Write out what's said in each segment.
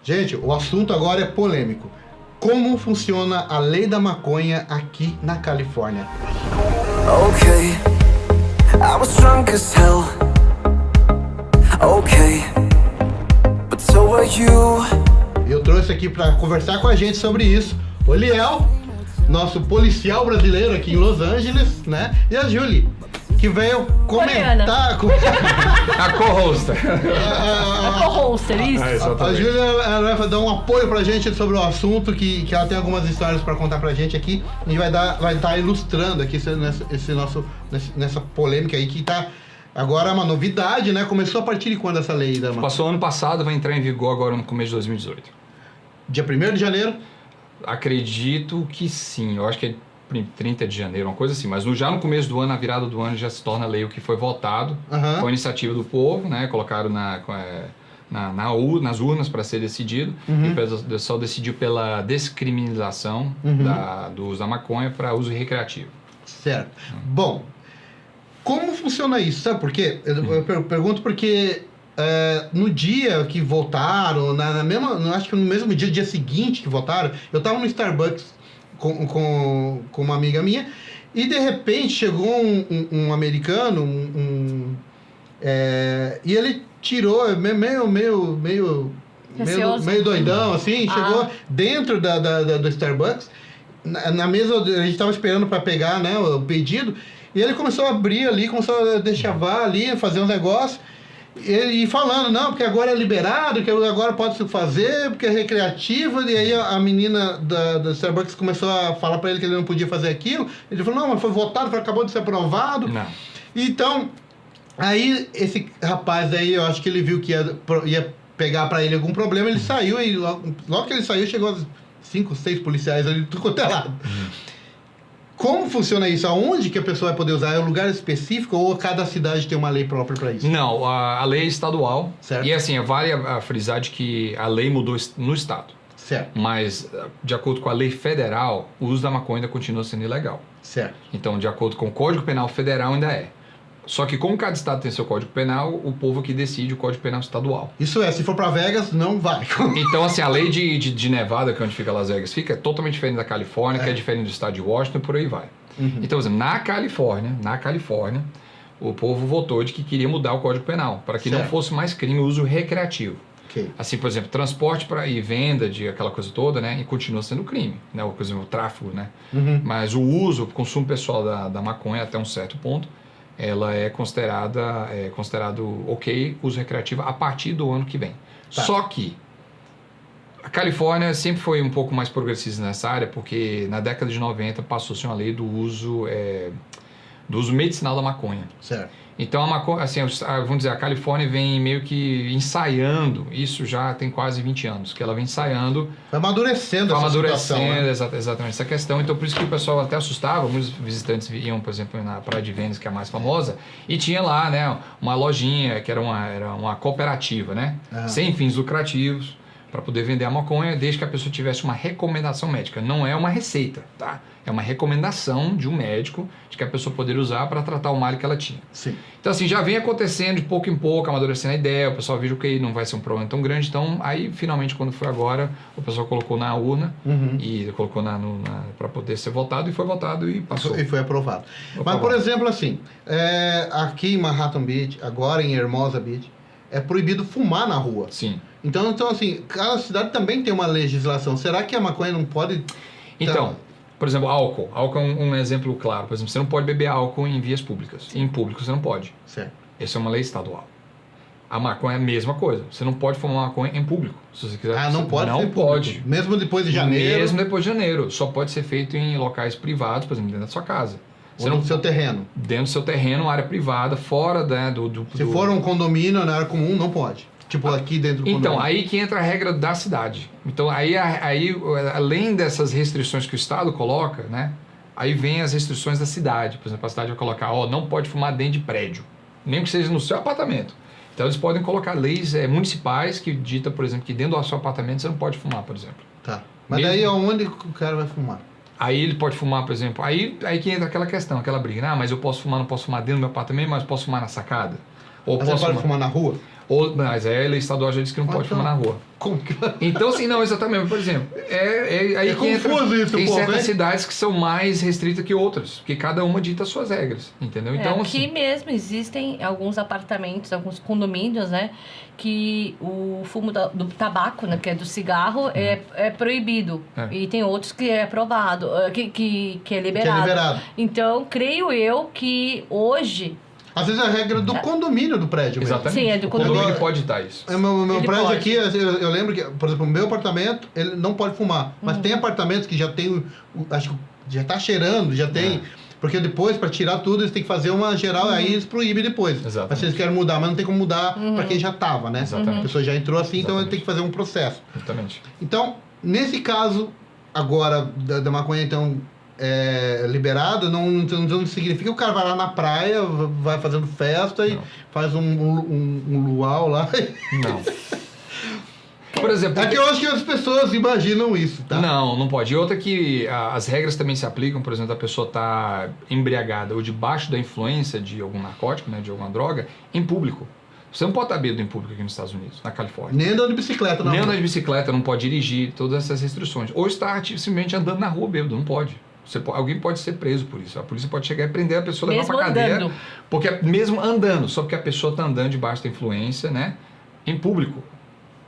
Gente, o assunto agora é polêmico. Como funciona a lei da maconha aqui na Califórnia? Okay, I was drunk as hell. Okay, but so were you. Eu trouxe aqui para conversar com a gente sobre isso o Liel, nosso policial brasileiro aqui em Los Angeles, né? E a Julie, que veio comentar com... A co-hoster. A co-hoster, isso? A Júlia, ela vai dar um apoio pra gente sobre o assunto, que ela tem algumas histórias pra contar pra gente aqui, e vai estar ilustrando aqui nessa polêmica aí, que tá agora uma novidade, né? Começou a partir de quando essa lei da maconha? Passou ano passado, vai entrar em vigor agora no começo de 2018. Dia 1º de janeiro? Acredito que sim, eu acho que é 30 de janeiro, uma coisa assim, mas já no começo do ano, na virada do ano, já se torna lei o que foi votado. Uhum. Foi iniciativa do povo, né? Colocaram nas urnas para ser decidido. Uhum. E o pessoal decidiu pela descriminalização do uso da maconha para uso recreativo. Certo. Bom, como funciona isso? Sabe por quê? Eu pergunto porque no dia que votaram, acho que no mesmo dia seguinte que votaram, eu estava no Starbucks com uma amiga minha, e de repente chegou um americano, e ele tirou, meio doidão, assim, chegou dentro do Starbucks, na mesa, a gente estava esperando para pegar, né, o pedido, e ele começou a abrir ali, começou a deschavar ali, fazer uns negócios, e falando, não, porque agora é liberado, que agora pode se fazer, porque é recreativo, e aí a menina da Starbucks começou a falar pra ele que ele não podia fazer aquilo, ele falou, não, mas foi votado, acabou de ser aprovado. Não. Então, aí esse rapaz aí, eu acho que ele viu que ia pegar pra ele algum problema, ele saiu, e logo que ele saiu, chegou 5, 6 policiais ali, tudo quanto é lado. Como funciona isso? Aonde que a pessoa vai poder usar? É um lugar específico ou cada cidade tem uma lei própria para isso? Não, a lei é estadual. Certo. E assim, vale a frisar de que a lei mudou no estado. Certo. Mas, de acordo com a lei federal, o uso da maconha ainda continua sendo ilegal. Certo. Então, de acordo com o Código Penal Federal, ainda é. Só que como cada estado tem seu Código Penal, o povo que decide o Código Penal estadual. Isso se for para Vegas, não vai. Então, assim, a lei de Nevada, que é onde fica Las Vegas, é totalmente diferente da Califórnia, que é diferente do estado de Washington, e por aí vai. Então, por exemplo, na Califórnia, o povo votou de que queria mudar o Código Penal, para que não fosse mais crime o uso recreativo. Okay. Assim, por exemplo, transporte e venda de aquela coisa toda, né? E continua sendo crime, né? Por exemplo, o tráfico, né? Mas o consumo pessoal da maconha até um certo ponto, ela é considerado ok, uso recreativo a partir do ano que vem. Tá. Só que a Califórnia sempre foi um pouco mais progressista nessa área, porque na década de 90 passou-se uma lei do uso medicinal da maconha. Certo. Então, a maconha, assim, vamos dizer, a Califórnia vem meio que ensaiando, isso já tem quase 20 anos, que ela vem ensaiando... Vai amadurecendo essa situação, né? Exatamente, essa questão. Então, por isso que o pessoal até assustava, muitos visitantes iam, por exemplo, na Praia de Vênus, que é a mais famosa, e tinha lá, né, uma lojinha, que era uma cooperativa, né? Sem fins lucrativos, para poder vender a maconha, desde que a pessoa tivesse uma recomendação médica. Não é uma receita, tá? É uma recomendação de um médico de que a pessoa poderia usar para tratar o mal que ela tinha. Sim. Então, assim, já vem acontecendo de pouco em pouco, amadurecendo a ideia, o pessoal viu que não vai ser um problema tão grande. Então, aí, finalmente, quando foi agora, o pessoal colocou na urna e colocou para poder ser votado, e foi votado e passou. E foi aprovado. Mas, por exemplo, assim, aqui em Manhattan Beach, agora em Hermosa Beach, é proibido fumar na rua. Sim. Então, assim, cada cidade também tem uma legislação. Será que a maconha não pode... Então, por exemplo, álcool. Álcool é um exemplo claro. Por exemplo, você não pode beber álcool em vias públicas. Em público você não pode. Certo. Essa é uma lei estadual. A maconha é a mesma coisa. Você não pode fumar maconha em público. Se você quiser. Não pode? Não pode. Mesmo depois de janeiro? Mesmo depois de janeiro. Só pode ser feito em locais privados, por exemplo, dentro da sua casa. Ou no seu terreno? Dentro do seu terreno, área privada, fora Se for um condomínio na área comum, não pode. Tipo, aqui dentro do condomínio. Então, aí que entra a regra da cidade. Então, aí além dessas restrições que o Estado coloca, né? Aí vem as restrições da cidade. Por exemplo, a cidade vai colocar, não pode fumar dentro de prédio. Nem que seja no seu apartamento. Então, eles podem colocar leis municipais que dita, por exemplo, que dentro do seu apartamento você não pode fumar, por exemplo. Tá. Mas daí aonde o cara vai fumar? Aí ele pode fumar, por exemplo, aí que entra aquela questão, aquela briga, mas eu posso fumar, não posso fumar dentro do meu apartamento, mas posso fumar na sacada? Ou mas você pode fumar na rua? Mas a lei estadual já disse que não pode fumar na rua. Como que... Então, assim, não, exatamente. Por exemplo, aí que entra, confuso isso, tem pô, certas né? cidades que são mais restritas que outras, porque cada uma dita as suas regras, entendeu? Então, aqui assim, mesmo existem alguns apartamentos, alguns condomínios, né? Que o fumo do tabaco, né? Que é do cigarro, é proibido. É. E tem outros que é aprovado, que é liberado. liberado. Então, creio eu que hoje... Às vezes é a regra do condomínio do prédio mesmo. exatamente. Sim, é do O condomínio condomínio. pode dar isso. Meu Ele prédio pode. aqui, eu lembro que, por exemplo, o meu apartamento, ele não pode fumar. Mas tem apartamentos que já tem, acho que já tá cheirando, já tem... Porque depois, para tirar tudo, eles têm que fazer uma geral, aí eles proíbem depois. Exatamente. Mas se eles querem mudar, mas não tem como mudar para quem já tava, né? Exatamente. A pessoa já entrou assim, então Exatamente. tem que fazer um processo. Exatamente. Então, nesse caso, agora, da maconha, então, liberado, não significa que o cara vai lá na praia, vai fazendo festa e Não. faz um luau lá. Não. Por exemplo... É que eu acho que as pessoas imaginam isso, tá? Não pode. E outra que as regras também se aplicam, por exemplo, a pessoa tá embriagada ou debaixo da influência de algum narcótico, né, de alguma droga, em público. Você não pode estar bêbado em público aqui nos Estados Unidos, na Califórnia. Nem andando de bicicleta, não. Nem andar de bicicleta, não pode dirigir, todas essas restrições. Ou estar simplesmente andando na rua bêbado, não pode. Alguém pode ser preso por isso. A polícia pode chegar e prender a pessoa, levar Mesmo pra cadeia. andando. Porque mesmo andando, só porque a pessoa está andando debaixo da influência, né? Em público.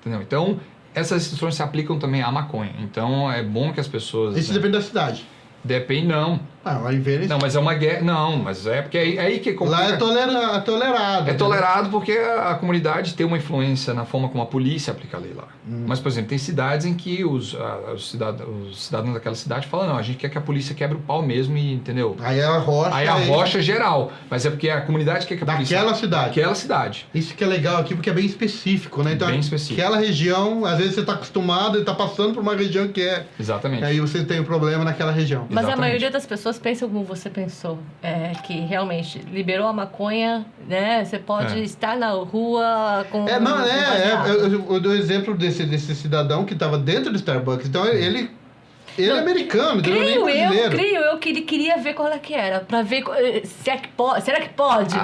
Entendeu? Então, essas restrições se aplicam também à maconha. Então, é bom que as pessoas... Isso né? depende da cidade. Depende, não. Ah, lá em Vênice... Não, mas é uma guerra... Não, mas é porque é aí que complica. Lá é tolerado. É tolerado porque a comunidade tem uma influência na forma como a polícia aplica a lei lá. Mas, por exemplo, tem cidades em que os cidadãos daquela cidade falam, não, a gente quer que a polícia quebre o pau mesmo e, entendeu? Aí é a rocha... Aí a rocha é geral, mas é porque a comunidade quer que a polícia... Daquela cidade. Daquela cidade. Isso que é legal aqui, porque é bem específico, né? Então, Bem específico. aquela região, às vezes você está acostumado e está passando por uma região que é... Exatamente. Aí você tem um problema naquela região. Mas a Exatamente. maioria das pessoas pensa como você pensou, que realmente liberou a maconha, né? Você pode estar na rua com... Eu dou exemplo desse cidadão que estava dentro do Starbucks. Então, ele é americano, ele não é nem brasileiro. Creio eu que ele queria ver qual é que era, pra ver se é que pode, será que pode?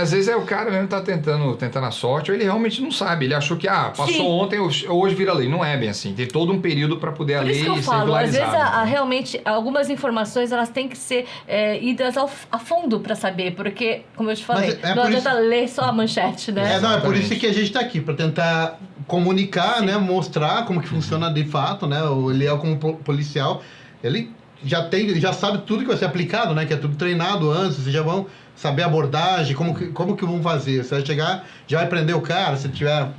Às vezes é o cara mesmo que tá tentando a sorte, ou ele realmente não sabe. Ele achou que, passou Sim. ontem, hoje vira lei. Não é bem assim. Tem todo um período para poder a Por lei isso que eu ser falo, às vezes regularizada. realmente algumas informações elas têm que ser idas a fundo para saber, porque, como eu te falei, Mas não por adianta ler só a manchete, né? É por Exatamente. isso que a gente está aqui, para tentar comunicar, né, mostrar como que funciona de fato, né, o Eliel como policial, ele já sabe tudo que vai ser aplicado, né, que é tudo treinado antes, vocês já vão saber a abordagem, como que vão fazer, você vai chegar, já vai prender o cara, se tiver,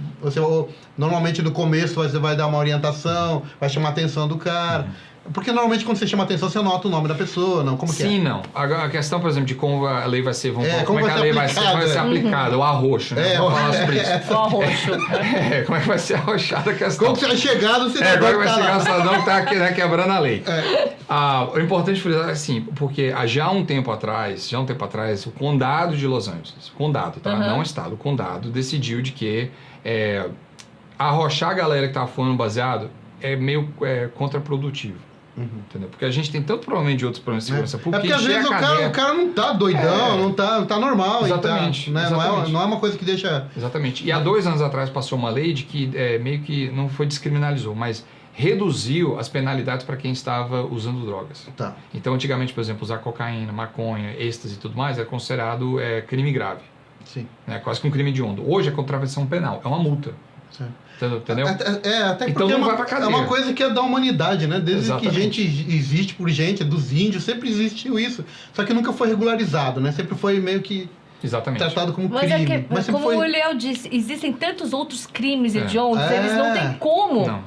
normalmente no começo você vai dar uma orientação, vai chamar a atenção do cara, porque normalmente quando você chama a atenção, você anota o nome da pessoa, não, como que é? Sim, não. A questão, por exemplo, de como a lei vai ser, como como é que a lei vai ser aplicada, o arroxo, né? Vamos falar sobre isso. Só roxo. Como é que vai ser arrochada a questão? Como que você vai chegar no cidadão Agora vai que tá chegar lá? o cidadão que está aqui, né, quebrando a lei. O importante frisar é assim, porque já há um tempo atrás, o condado de Los Angeles, tá? Não o estado, o condado decidiu de que arrochar a galera que estava fumando baseado é meio contraprodutivo. Entendeu? Porque a gente tem tanto provavelmente de outros problemas de segurança pública. Porque às vezes o cara não tá doidão, não tá normal. Exatamente, né? exatamente. Não é uma coisa que deixa... Exatamente. E há 2 anos atrás passou uma lei de que meio que não foi descriminalizou, mas reduziu as penalidades para quem estava usando drogas. Tá. Então, antigamente, por exemplo, usar cocaína, maconha, êxtase e tudo mais era considerado crime grave. Sim. Né? Quase que um crime hediondo. Hoje é contravenção penal, é uma multa. Certo. Entendeu? Até Então porque não vai pra cadeia. é uma coisa que é da humanidade, né? Desde Exatamente. que gente existe por gente, dos índios, sempre existiu isso. Só que nunca foi regularizado, né? Sempre foi meio que Exatamente. tratado como Mas crime. Mas sempre como foi... o Eliel disse, existem tantos outros crimes hediondos, É. eles não têm como Não.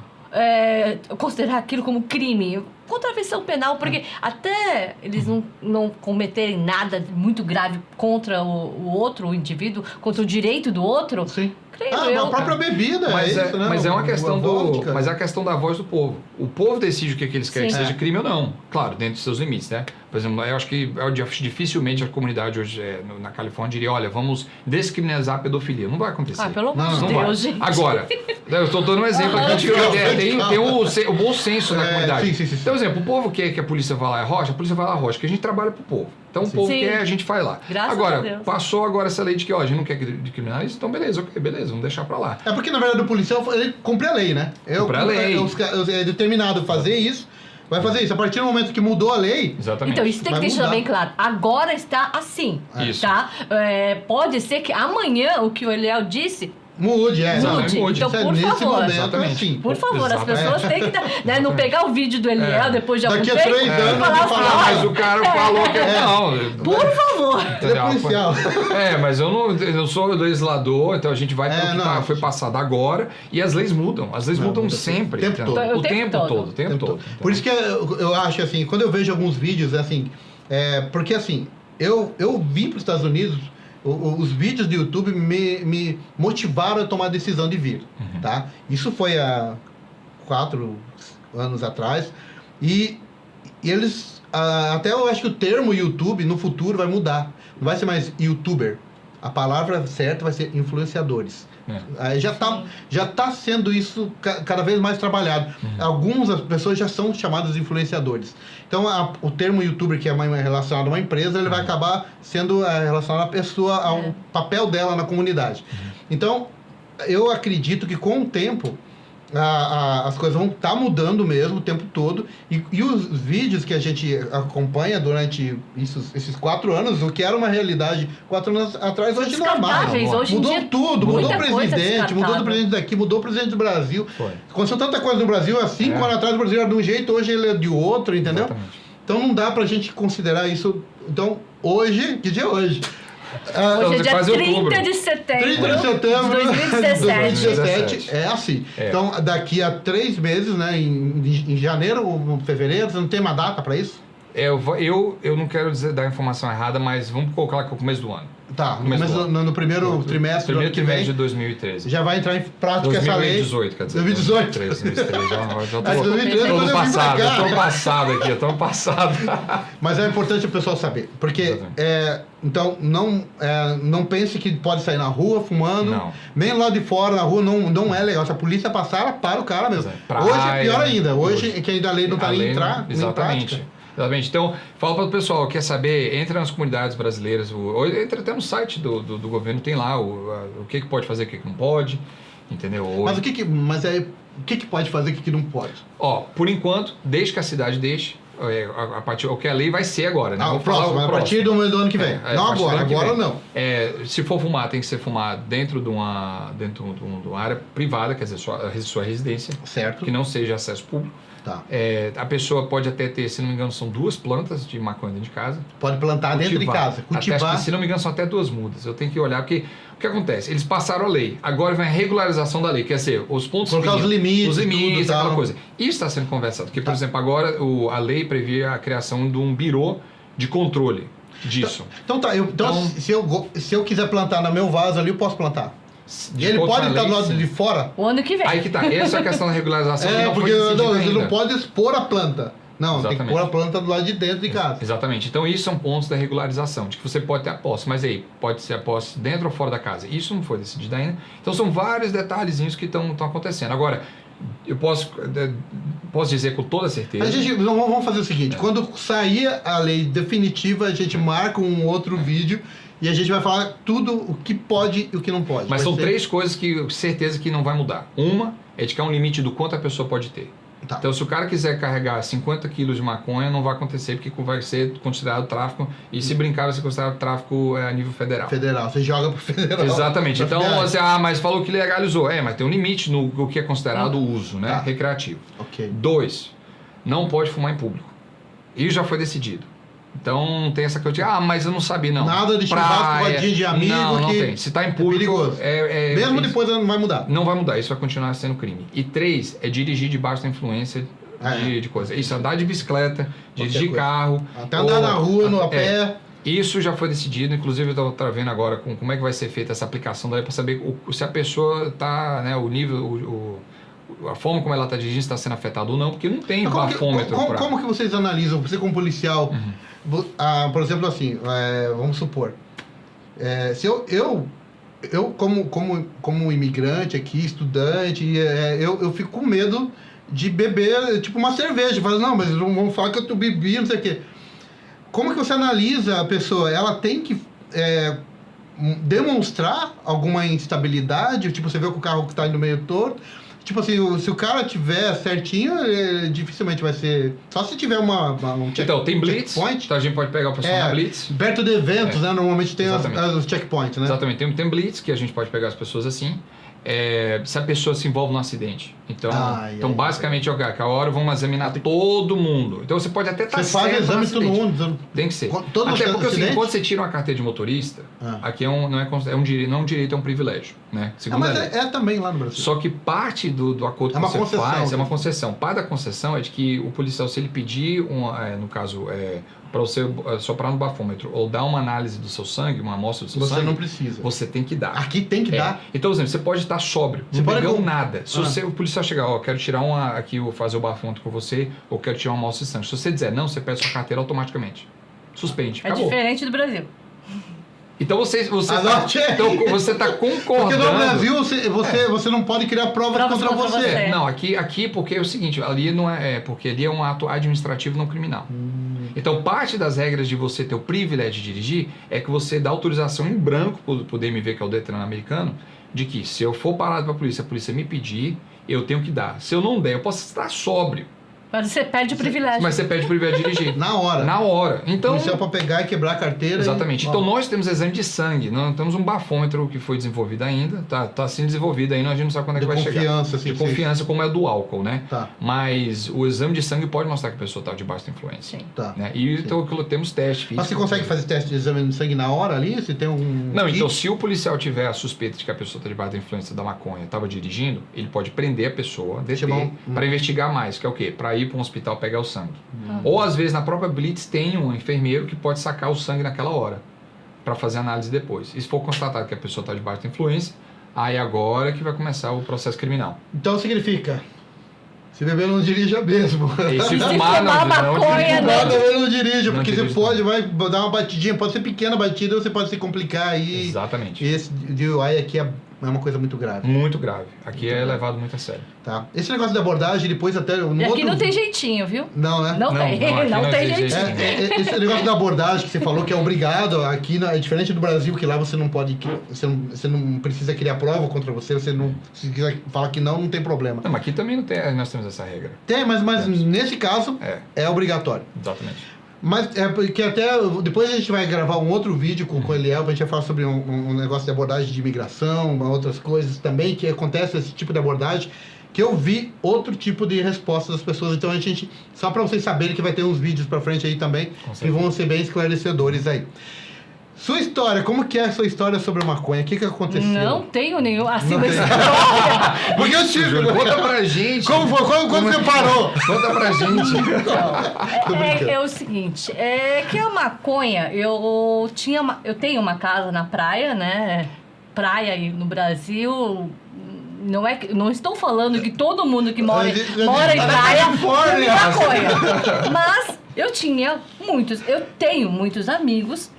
considerar aquilo como crime. Contravenção penal, porque até eles não cometerem nada muito grave contra o outro, o indivíduo, contra o direito do outro, Sim. creio eu. A própria bebida, Mas isso, né? mas é uma questão vodka. mas é a questão da voz do povo. O povo decide o que eles querem que Sim. seja crime ou não. Claro, dentro dos seus limites, né? Por exemplo, eu acho que dificilmente a comunidade hoje na Califórnia diria, olha, vamos descriminalizar a pedofilia. Não vai acontecer. Pelo amor de Deus, gente. Agora, eu estou dando um exemplo aqui. Tem o bom senso na comunidade. Sim. Então, por exemplo, o povo quer que a polícia vá lá a polícia vai lá porque a gente trabalha pro povo. Então, o povo quer, a gente vai lá. Graças agora, a Deus. passou agora essa lei de que, ó, a gente não quer criminalizar, então beleza, vamos deixar pra lá. É porque, na verdade, o policial, ele cumpre a lei, né? Cumpre a lei. É determinado fazer isso, vai fazer isso. A partir do momento que mudou a lei... Exatamente. Então, isso tem que deixar bem claro. Agora está assim, Isso. tá? Pode ser que amanhã, o que o Eliel disse... Mude. Então, por nesse favor. momento, Exatamente. assim. Por favor, as pessoas têm que não pegar o vídeo do Eliel depois de algum Daqui a tempo 3 anos e falar ele assim, fala, olha, Mas o cara falou que não. por favor. Ele é policial. Mas eu sou legislador, então a gente vai pelo que foi passado agora e as leis mudam. As leis mudam sempre. O tempo todo. O tempo todo. Por isso que eu acho assim, quando eu vejo alguns vídeos, assim, porque assim, eu vim para os Estados Unidos, os vídeos do YouTube me motivaram a tomar a decisão de vir, tá? Isso foi há 4 anos atrás e eles, até eu acho que o termo YouTube no futuro vai mudar, não vai ser mais YouTuber, a palavra certa vai ser influenciadores. Aí já tá sendo isso cada vez mais trabalhado. Algumas pessoas já são chamadas de influenciadores. Então, o termo youtuber, que é relacionado a uma empresa, ele vai acabar sendo relacionado à pessoa, ao papel dela na comunidade. Então, eu acredito que com o tempo, as coisas vão estar mudando mesmo o tempo todo. E os vídeos que a gente acompanha durante esses 4 anos, o que era uma realidade 4 anos atrás, hoje não é mais. Hoje Mudou dia, tudo, mudou o presidente, descartável. mudou o presidente daqui, mudou o presidente do Brasil. Aconteceu tanta coisa no Brasil, há 5 anos atrás o Brasil era de um jeito, hoje ele é de outro, entendeu? Exatamente. Então não dá pra gente considerar isso. Então, hoje, que dia é hoje? Hoje é dia quase 30 outubro. de setembro, 30 de setembro de 2017. É assim. Então, daqui a 3 meses, né? Em janeiro ou fevereiro, você não tem uma data pra isso? Eu não quero dar a informação errada, mas vamos colocar que é o começo do ano. Tá, no primeiro trimestre Primeiro do ano que vem, de 2013. já vai entrar em prática essa lei. 2018, quer dizer. 2018. 2013, já Mas 2013 tô quando eu vim passado, pra cá. eu tô passado aqui, eu tô passado. Mas é importante o pessoal saber, porque então não pense que pode sair na rua fumando, Não. nem lá de fora na rua não é legal. Se a polícia passar, ela para o cara mesmo. Praia, Hoje é pior ainda, hoje que ainda a lei não está nem em prática. Exatamente. Então, fala para o pessoal, quer saber, entra nas comunidades brasileiras, entra até no site do governo, tem lá o que pode fazer, o que não pode, entendeu? Mas o que pode fazer, o que não pode? Por enquanto, desde que a cidade deixe, o que a lei vai ser agora, né? A partir do ano que vem. Não agora não. Se for fumar, tem que ser fumar dentro de uma área privada, quer dizer, sua residência, certo. Que não seja acesso público. Tá. A pessoa pode até ter, se não me engano, são 2 plantas de maconha dentro de casa. Pode plantar dentro de casa, cultivar. Se não me engano, são até 2 mudas. Eu tenho que olhar, porque o que acontece? Eles passaram a lei, agora vem a regularização da lei, quer dizer, os pontos colocar os limites, tudo, aquela coisa. Isso está sendo conversado, porque, por exemplo, agora a lei previa a criação de um birô de controle disso. Então se eu quiser plantar no meu vaso ali, eu posso plantar? E ele pode estar do lado de fora? O ano que vem. Aí que tá, essa é a questão da regularização. Porque você não pode expor a planta. Não, Exatamente. tem que pôr a planta do lado de dentro de casa. Exatamente. Então, isso são pontos da regularização, de que você pode ter a posse, mas aí, pode ser a posse dentro ou fora da casa. Isso não foi decidido ainda. Então, são vários detalhezinhos que estão acontecendo. Agora, eu posso dizer com toda certeza... Vamos fazer o seguinte, quando sair a lei definitiva, a gente marca um outro vídeo e a gente vai falar tudo o que pode e o que não pode. Mas são 3 coisas que certeza que não vai mudar. Uma é de que há um limite do quanto a pessoa pode ter. Tá. Então, se o cara quiser carregar 50 quilos de maconha, não vai acontecer, porque vai ser considerado tráfico, e se brincar, vai ser considerado tráfico a nível federal. Você joga pro federal. Exatamente. Então, mas falou que legalizou. Mas tem um limite no que é considerado o uso, né? Tá. Recreativo. Ok. 2, não pode fumar em público. Isso já foi decidido. Então, tem essa coisa mas eu não sabia, não. Nada de churrasco, rodinha de amigo. Não tem. Se está em público... Mesmo depois não vai mudar. Não vai mudar, isso vai continuar sendo crime. E 3, é dirigir debaixo da influência de coisa. Isso, andar de bicicleta, dirigir carro... Até andar na rua, a pé... Isso já foi decidido, inclusive eu estou vendo agora como é que vai ser feita essa aplicação daí para saber se a pessoa está, né, o nível, a forma como ela está dirigindo está sendo afetada ou não, porque não tem bafômetro. Como que vocês analisam, você como policial, por exemplo, assim, vamos supor, se eu como imigrante aqui, estudante, eu fico com medo de beber, tipo, uma cerveja. Fala, não, mas vamos falar que eu bebi, não sei o quê. Como que você analisa a pessoa? Ela tem que demonstrar alguma instabilidade? Tipo, você vê que o carro está indo meio torto. Tipo assim, se o cara tiver certinho, dificilmente vai ser... Só se tiver um Então, tem blitz, checkpoint. então a gente pode pegar o pessoal na blitz. Perto de eventos, né? Normalmente tem os checkpoints, né? Exatamente, tem blitz, que a gente pode pegar as pessoas assim. Se a pessoa se envolve num acidente. Então, basicamente, a hora vamos examinar todo mundo. Então, você pode até estar certo. Você faz exame de todo mundo. Tem que ser. Até porque, assim, quando você tira uma carteira de motorista, aqui não é um direito, é um privilégio, né? Segundo mas também lá no Brasil. Só que parte do acordo que você faz é uma concessão. Parte da concessão é de que o policial, se ele pedir, no caso, para você soprar no bafômetro ou dar uma análise do seu sangue, uma amostra do seu sangue... Você não precisa. Você tem que dar. Aqui tem que dar? Então, por exemplo, você pode estar sóbrio, não pegou nada. Se o policial chegar, quero tirar fazer o bafômetro com você, ou quero tirar uma amostra de sangue. Se você dizer não, você pede sua carteira automaticamente. Suspende, acabou. Diferente do Brasil. Então você está concordando. Porque no Brasil você não pode criar provas contra você. Não, aqui porque é o seguinte, ali não porque ali é um ato administrativo não criminal. Então parte das regras de você ter o privilégio de dirigir é que você dá autorização em branco pro DMV, que é o Detran americano, de que se eu for parado pra polícia, a polícia me pedir, eu tenho que dar. Se eu não der, eu posso estar sóbrio. Mas você perde o privilégio. Mas você perde o privilégio de dirigir. Na hora. Na hora. Então, policial para pegar e quebrar a carteira. Exatamente. Então nós temos exame de sangue. Nós temos um bafômetro que foi desenvolvido ainda. Tá sendo desenvolvido ainda. A gente não sabe quando é que vai chegar. Assim, de confiança, como é do álcool, né? Tá. Mas o exame de sangue pode mostrar que a pessoa está debaixo da influência. Sim. Tá. Né? E então temos testes físicos. Mas você consegue fazer teste de exame de sangue na hora ali? Se tem um... Não, então se o policial tiver a suspeita de que a pessoa está debaixo da influência da maconha, estava dirigindo, ele pode prender a pessoa, deter, para investigar mais, que é o quê? Para ir para um hospital pegar o sangue. Ou às vezes na própria blitz tem um enfermeiro que pode sacar o sangue naquela hora para fazer análise depois. E se for constatado que a pessoa está debaixo da influência, aí agora que vai começar o processo criminal. Então significa, se beber não dirija mesmo. E se fumar não dirija, porque você pode dar uma batidinha, pode ser pequena batida, você pode se complicar aí. Exatamente. E esse DUI aqui é uma coisa muito grave. Muito grave. Aqui é levado muito a sério. Tá. Esse negócio de abordagem, depois até... E aqui não tem jeitinho, viu? Não, né? Não tem jeitinho. Esse negócio da abordagem que você falou que é obrigado, aqui é diferente do Brasil, que lá você não pode... Você não precisa criar prova contra você, se quiser falar que não tem problema. Não, mas aqui também não tem, nós temos essa regra. Tem, mas nesse caso é obrigatório. Exatamente. Mas é porque até depois a gente vai gravar um outro vídeo com o Eliel, a gente vai falar sobre um negócio de abordagem de imigração, outras coisas também, que acontece esse tipo de abordagem, que eu vi outro tipo de resposta das pessoas. Então a gente, só para vocês saberem que vai ter uns vídeos pra frente aí também, que vão ser bem esclarecedores aí. Sua história, como que é a sua história sobre a maconha? O que aconteceu? Não tenho nenhum, assim, uma história. Porque eu tive... Conta pra gente. Como foi? Quando você parou? Conta pra gente. É o seguinte, que a maconha, eu tenho uma casa na praia, né? Praia aí no Brasil... Não estou falando que todo mundo que mora em praia come maconha. Mas eu tenho muitos amigos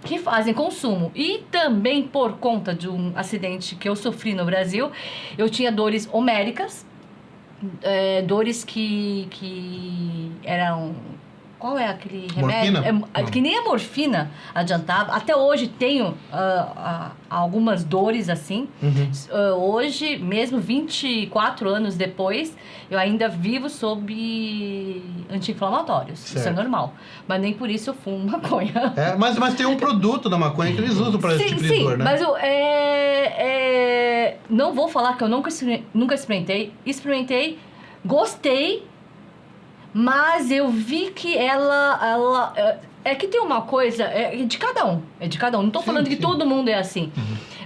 que fazem consumo. E também por conta de um acidente que eu sofri no Brasil, eu tinha dores homéricas, dores que eram... Qual é aquele remédio? Que nem a morfina adiantava. Até hoje tenho algumas dores assim. Hoje, mesmo 24 anos depois, eu ainda vivo sob anti-inflamatórios. Certo. Isso é normal. Mas nem por isso eu fumo maconha. Mas tem um produto da maconha que eles usam para esse tipo de dor, né? Mas não vou falar que eu nunca experimentei. Experimentei, gostei. Mas eu vi que ela é que tem uma coisa, é de cada um. Não tô falando que todo mundo é assim.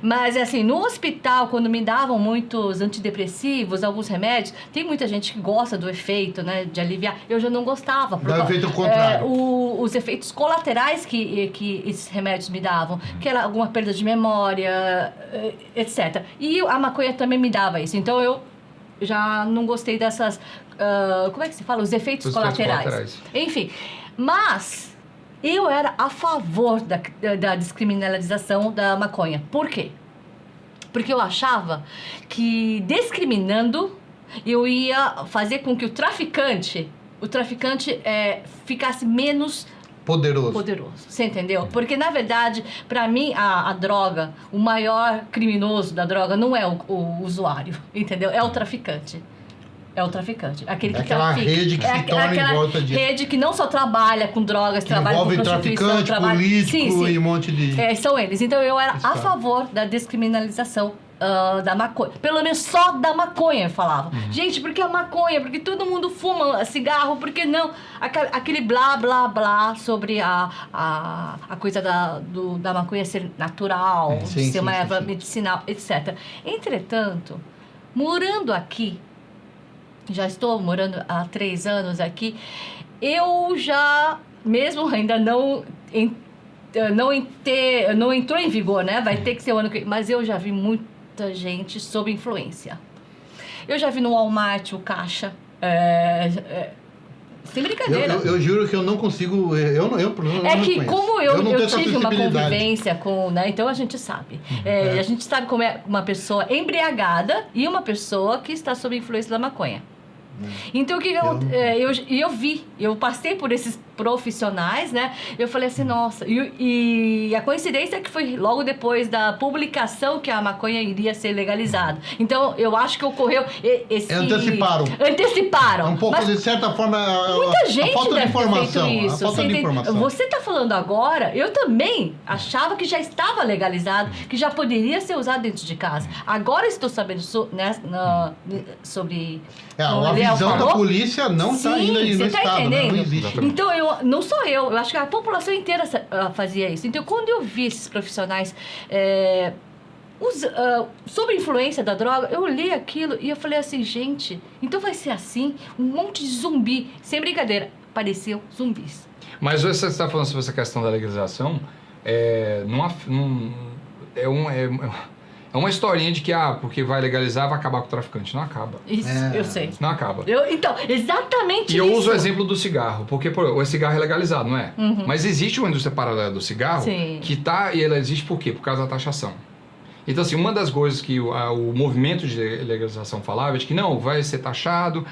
Mas assim, no hospital, quando me davam muitos antidepressivos, alguns remédios, tem muita gente que gosta do efeito, né, de aliviar. Eu já não gostava. Dá o efeito contrário. Os efeitos colaterais que esses remédios me davam, que era alguma perda de memória, etc. E a maconha também me dava isso. Então eu já não gostei dessas, como é que se fala? Os efeitos colaterais. Enfim, mas eu era a favor da descriminalização da maconha. Por quê? Porque eu achava que discriminando eu ia fazer com que o traficante ficasse menos poderoso. Você entendeu? Porque, na verdade, para mim, a droga, o maior criminoso da droga não é o usuário, entendeu? É o traficante. Aquele que aquela rede que se torna em volta disso. Rede que não só trabalha com drogas, que trabalha com prostituição, traficante, político e um monte de... são eles. Então, eu era a favor da descriminalização da maconha. Pelo menos só da maconha, eu falava. Gente, por que a maconha? Porque todo mundo fuma cigarro, por que não? Aquele blá, blá, blá sobre a coisa da maconha ser natural, ser uma erva medicinal, etc. Entretanto, morando aqui, já estou morando há 3 anos aqui, eu já, mesmo ainda não entrou em vigor, né? Vai ter que ser o ano que... Mas eu já vi muita gente sob influência. Eu já vi no Walmart o caixa... sem brincadeira. Eu juro que eu não consigo... Eu não que como eu tive uma sensibilidade. convivência com... Né, então a gente sabe. A gente sabe como é uma pessoa embriagada e uma pessoa que está sob influência da maconha. Então, o que eu passei por esses profissionais, né? Eu falei assim, nossa... E a coincidência é que foi logo depois da publicação que a maconha iria ser legalizada. Então, eu acho que ocorreu esse... Anteciparam. Um pouco, de certa forma, muita gente a falta de informação. Isso. A falta de informação. Você está falando agora, eu também achava que já estava legalizado, que já poderia ser usado dentro de casa. Agora estou sabendo sobre... A visão da polícia não está ainda no estado, né? Não existe. Então, não sou eu acho que a população inteira fazia isso. Então, quando eu vi esses profissionais sob influência da droga, eu olhei aquilo e eu falei assim, gente, então vai ser assim? Um monte de zumbi, sem brincadeira, pareceu zumbis. Mas você está falando sobre essa questão da legalização, é uma historinha de que, porque vai legalizar, vai acabar com o traficante. Não acaba. Isso, eu sei. Não acaba. Então, exatamente isso. E eu uso o exemplo do cigarro, porque o cigarro é legalizado, não é? Mas existe uma indústria paralela do cigarro e ela existe por quê? Por causa da taxação. Então, assim, uma das coisas que o movimento de legalização falava é de que não, vai ser taxado,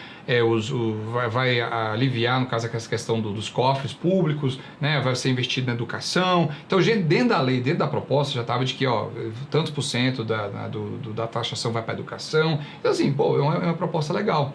vai aliviar, no caso, essa questão dos cofres públicos, né, vai ser investido na educação. Então, dentro da lei, dentro da proposta, já estava de que, tantos por cento da taxação vai para a educação. Então, assim, é uma proposta legal.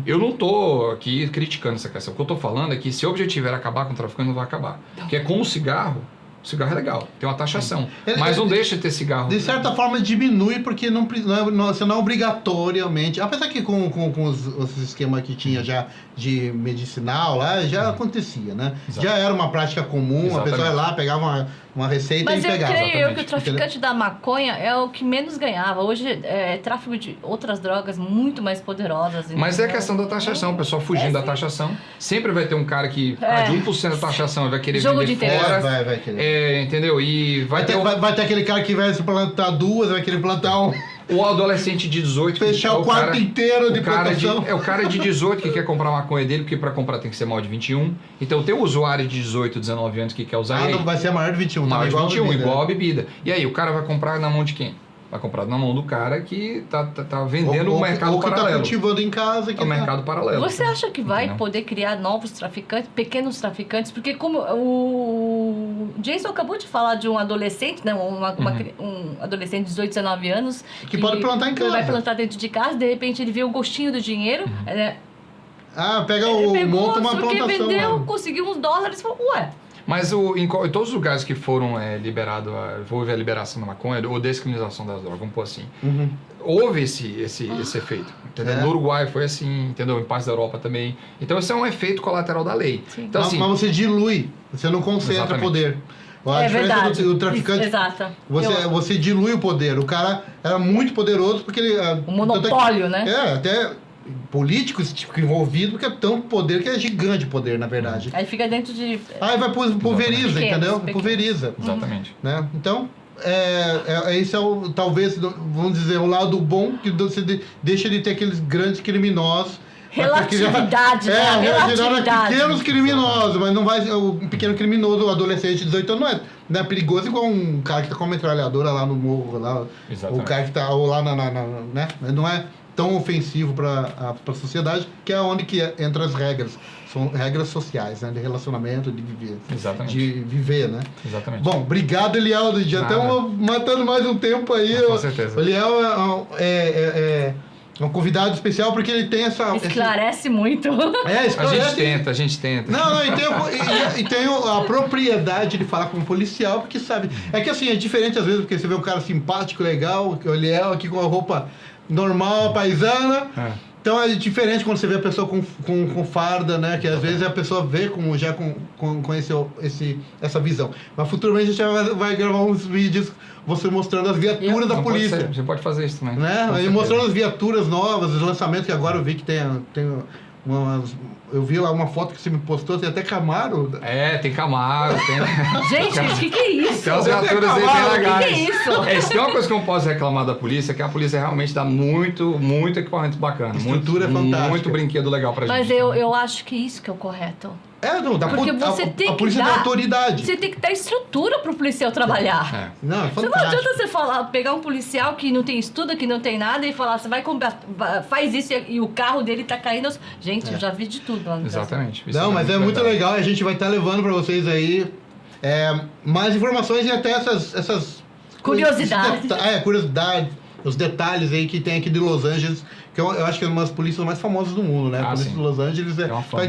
Eu não estou aqui criticando essa questão. O que eu estou falando é que se o objetivo era acabar com o traficante, não vai acabar. Porque é como o cigarro. O cigarro é legal, tem uma taxação, mas não deixa de ter cigarro. De certa forma diminui, porque você não obrigatoriamente... Apesar que com os esquemas que tinha já de medicinal lá, já acontecia, né? Exato. Já era uma prática comum, Exatamente. A pessoa ia lá, pegava uma receita e pegava. Mas eu creio que o traficante da maconha é o que menos ganhava. Hoje é tráfico de outras drogas muito mais poderosas. Mas é a questão da taxação, o pessoal fugindo da taxação. Sempre vai ter um cara que, de 1% da taxação, vai querer vender fora. Vai querer. Entendeu? E vai ter aquele cara que vai se plantar 2, vai querer plantar um... O adolescente de 18... Fechar o quarto inteiro de plantação. É o cara de 18 que quer comprar maconha dele, porque para comprar tem que ser maior de 21. Então tem o usuário de 18, 19 anos que quer usar não vai ser maior de 21. Maior de 21, igual a bebida. E aí, o cara vai comprar na mão de quem? Vai comprar na mão do cara que tá vendendo o mercado paralelo. Tá cultivando em casa. É o mercado paralelo. Você acha que vai poder criar novos traficantes, pequenos traficantes? Porque como o Jason acabou de falar de um adolescente, né? Um adolescente de 18, 19 anos. Que pode plantar em casa. Vai plantar dentro de casa, de repente ele vê o gostinho do dinheiro. Monta uma plantação. Ele vendeu, conseguiu uns dólares e falou, ué... Mas em todos os lugares que foram liberados, houve a liberação da maconha ou descriminalização das drogas, vamos pôr assim, houve esse efeito, entendeu? No Uruguai foi assim, entendeu? Em partes da Europa também. Então, esse é um efeito colateral da lei. Então, mas você dilui, você não concentra poder. A diferença do traficante, você dilui o poder. O cara era muito poderoso porque ele... O monopólio, né? Até... políticos envolvidos, porque é tão poder que é gigante poder, na verdade. Aí fica dentro de... Aí vai pulveriza, entendeu? Pequenos. Pulveriza. Exatamente. Né? Então, esse é talvez, vamos dizer, o lado bom, que você deixa de ter aqueles grandes criminosos. Relatividade, né? Relatividade. Pequenos criminosos, mas não vai. Um pequeno criminoso, um adolescente de 18 anos, não é perigoso igual um cara que tá com uma metralhadora lá no morro, lá, o cara que tá ou lá né? Não é tão ofensivo para a sociedade, que é onde que entra as regras. São regras sociais, né? De relacionamento, de viver. Exatamente. De viver, né? Exatamente. Bom, obrigado, Eliel. Já estamos matando mais um tempo aí. Com certeza. O Eliel é um convidado especial porque ele tem essa... Esclarece muito. Esclarece. A gente tenta. Não, e tem a propriedade de falar com um policial, porque sabe... É que assim, é diferente às vezes, porque você vê um cara simpático, legal, o Eliel aqui com a roupa normal, paisana... Então é diferente quando você vê a pessoa com farda, né? Que às vezes a pessoa vê já com essa visão. Mas futuramente a gente vai gravar uns vídeos você mostrando as viaturas da polícia. Você pode fazer isso também. Né? E mostrando as viaturas novas, os lançamentos, que agora eu vi que tem umas... Eu vi lá uma foto que você me postou, tem até Camaro. Tem Camaro, tem... Gente, o que é isso? Tem umas viaturas aí bem legais. O que é isso? Se tem uma coisa que eu não posso reclamar da polícia, é que a polícia realmente dá muito equipamento bacana. Estrutura fantástica. Muito brinquedo legal pra gente. Mas eu acho que isso que é o correto. Porque você tem a polícia tem autoridade. Você tem que dar estrutura pro policial trabalhar. Não, é fantástico. Não adianta você pegar um policial que não tem estudo, que não tem nada, e falar, você vai comprar, faz isso e o carro dele tá caindo. Gente, eu já vi de tudo lá no Exatamente. Não, mas é muito legal. A gente vai estar levando pra vocês aí mais informações e até essas curiosidades. Curiosidades, os detalhes aí que tem aqui de Los Angeles, que eu acho que é uma das polícias mais famosas do mundo, né? A polícia de Los Angeles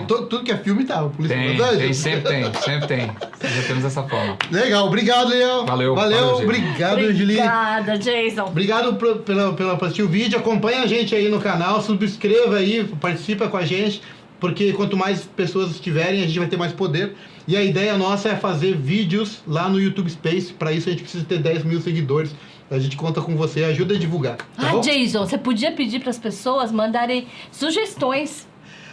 tudo que é filme tá. A polícia de Los Angeles. Sempre tem. Já temos essa forma. Legal, obrigado, Léo. Valeu, obrigado, Angeli. Obrigada, Jason. Obrigado pela assistir o vídeo. Acompanha a gente aí no canal, subscreva aí, participa com a gente, porque quanto mais pessoas estiverem, a gente vai ter mais poder. E a ideia nossa é fazer vídeos lá no YouTube Space. Para isso a gente precisa ter 10 mil seguidores. A gente conta com você, ajuda a divulgar. Tá bom? Jason, você podia pedir para as pessoas mandarem sugestões.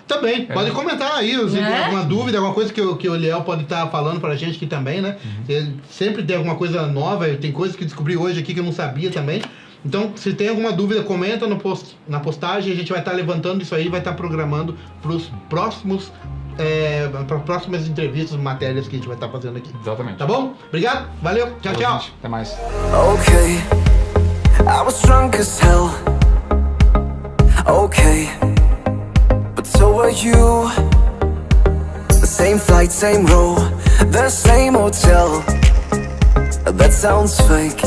Também, pode comentar aí, se tem alguma dúvida, alguma coisa que o Léo pode estar falando pra gente aqui também, né? Sempre tem alguma coisa nova, tem coisas que descobri hoje aqui que eu não sabia também. Então, se tem alguma dúvida, comenta na postagem, a gente vai estar levantando isso aí, vai estar programando para os próximos... para próximas entrevistas, matérias que a gente vai estar fazendo aqui. Exatamente. Tá bom? Obrigado, valeu, tchau. Gente, até mais. Okay, I was drunk as hell. Okay, but so were you. The same flight, same row, the same hotel. That sounds fake,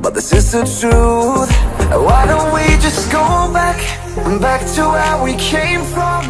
but this is the truth. Why don't we just go back to where we came from?